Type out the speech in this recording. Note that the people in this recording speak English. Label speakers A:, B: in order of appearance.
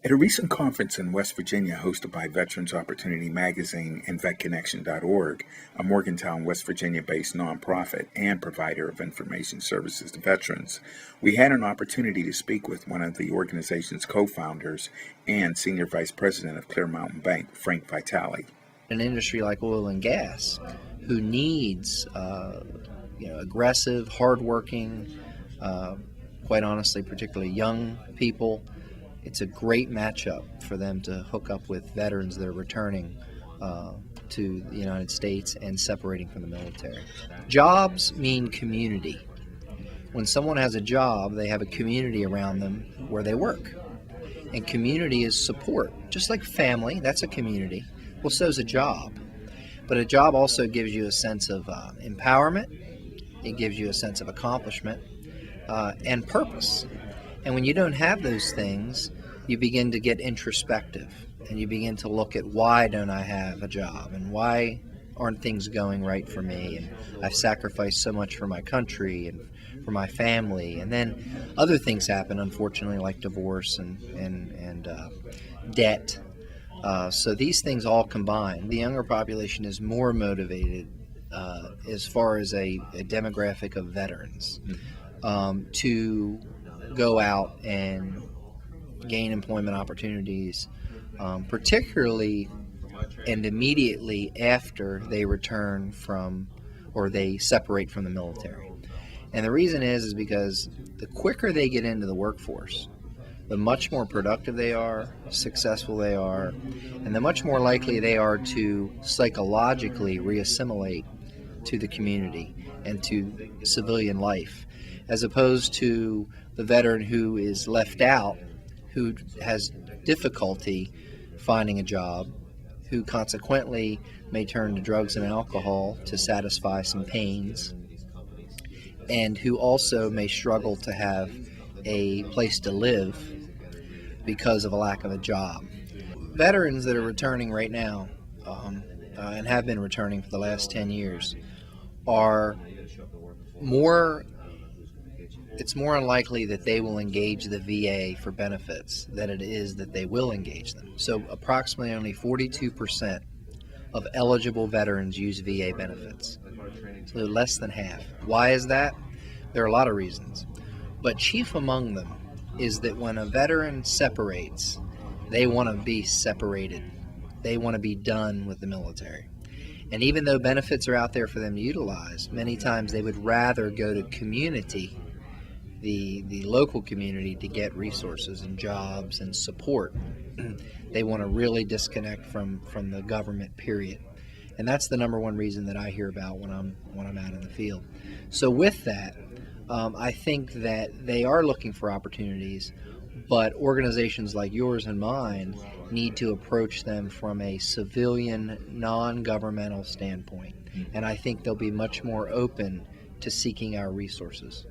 A: At a recent conference in West Virginia hosted by Veterans Opportunity Magazine and VetConnection.org, a Morgantown, West Virginia-based nonprofit and provider of information services to veterans, we had an opportunity to speak with one of the organization's co-founders and Senior Vice President of Clear Mountain Bank, Frank Vitale.
B: An industry like oil and gas, who needs aggressive, hardworking, quite honestly, particularly young people, it's a great matchup for them to hook up with veterans that are returning to the United States and separating from the military. Jobs mean community. When someone has a job, they have a community around them where they work. And community is support. Just like family, that's a community. Well, so is a job. But a job also gives you a sense of empowerment. It gives you a sense of accomplishment and purpose. And when you don't have those things, you begin to get introspective and you begin to look at, why don't I have a job, and why aren't things going right for me, and I've sacrificed so much for my country and for my family. And then other things happen, unfortunately, like divorce and debt. So these things all combine. The younger population is more motivated as far as a demographic of veterans to go out and gain employment opportunities, particularly and immediately after they return from or they separate from the military. And the reason is because the quicker they get into the workforce, the much more productive they are, successful they are, and the much more likely they are to psychologically reassimilate to the community and to civilian life, as opposed to the veteran who is left out, who has difficulty finding a job, who consequently may turn to drugs and alcohol to satisfy some pains, and who also may struggle to have a place to live because of a lack of a job. Veterans that are returning right now, and have been returning for the last 10 years, are it's more unlikely that they will engage the VA for benefits than it is that they will engage them. So approximately only 42% of eligible veterans use VA benefits. So less than half. Why is that? There are a lot of reasons. But chief among them is that when a veteran separates, they want to be separated. They want to be done with the military. And even though benefits are out there for them to utilize, many times they would rather go to community, the local community, to get resources and jobs and support. They want to really disconnect from the government, period. And that's the number one reason that I hear about when I'm out in the field. So with that, I think that they are looking for opportunities, but organizations like yours and mine need to approach them from a civilian, non-governmental standpoint. And I think they'll be much more open to seeking our resources.